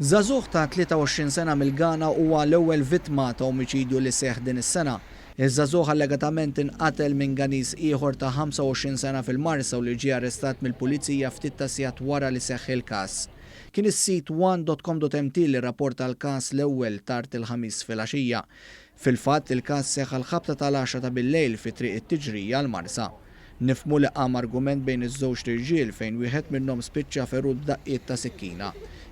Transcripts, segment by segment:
Żagħżugħ ta' 23 sena mill-Ghana huwa l-ewwel vittma ta' omiċidju li seħħ din is-sena. Iż-żagħżugħ allegatament inqatel minn Ghaniż ieħor ta' 25 sena fil-Marsa u li ġie arrestat mill-pulizija ftit ta' sigħat wara li seħħ il-każ. Kien is-sit one.com.mt li rrapporta l-każ l-ewwel tard il-Ħamis fil-għaxija. Fil-fatt il-każ seħħ għall-ħabta tal-għaxra ta' bil-lejl fi triq it-Tiġrija l-Marsa. Nifhmu li qam argument bejn iż-żewġ irġiel fejn wieħed minnhom spiċċa ferru d-daqqiet ta' sikkina.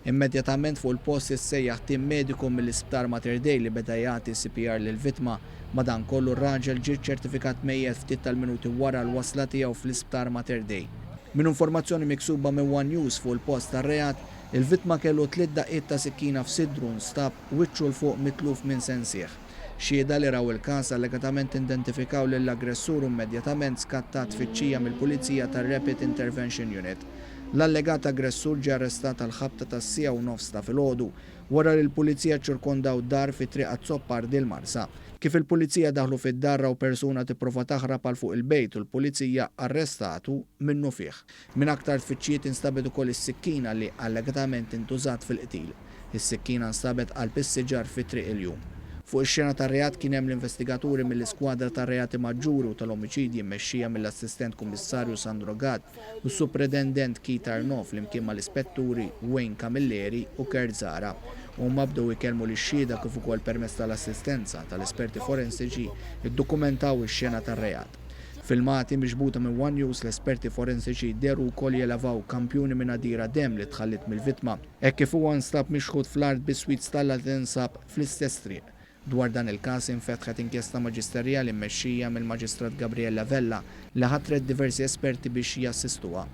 Immedjatament fuq il-post issejjaħ tim mediku mill-isptar Mater Dei li beda jagħti CPR lill-vittma, madankollu r-raġel ġie ċertifikat mejjet ftit tal-minuti wara l-wasla tiegħu fl-isptar Mater Dei. Min informazzjoni miksuba minn One News fuq il-post tar-reat, il-vittma kellu 3 daqqiet ta' sikkina f'sidru nstab wiċċu l fuq mitluf minn sensieħ. Xhieda li raw il-każ allegatament identifikaw lill-aggressur u immedjatament skattat tfittxija mill-Pulizija tar-Rapid Intervention Unit. L-allegat aggressur ġie arrestat għall-ħabta tas-1:09 ta' filgħodu wara li l-Pulizija ċirkondaw dar fi triq Zoppar il-Marsa. Kif il-Pulizija daħlu fid-dar raw persuna tipprova taħrab għal fuq il-bejt u l-Pulizija arrestatu minnu fih. Min aktar tfittxijiet instabet ukoll is-sikkina li allegatament intużat fil-qtil. Is-sikkina nstabet qalb is-siġar fi triq il-jum. Fuq ix-xena tar-reat kien hemm l-investigaturi mill-iskwadra tar-reati maġġuri u tal-omiċidji mmexxija mill-assistent kummissarju Sandro Gad u s-supredendent Kit Arnof flimkien mal-ispetturi Wayne Camilleri u Kurt Zara. Huma bdew ikellmu lix-xhieda kif ukoll permezz tal-assistenza tal-esperti forensiċi iddokumentaw ix-xena tar-reat. Filmati miġbuta minn One News l-esperti forensiċi deru wkoll jelevaw kampjuni minn għadira demm li tħallit mill-vittma, hekk kif huwa nstab mixħud fl-art biswit stalla li tinsab fl-istess triq. Dwar dan il-każ infetħet inkjesta maġisterjali mmexxija mill-Maġistrat L-Ewwel li ħatret diversi esperti biex jassistuha.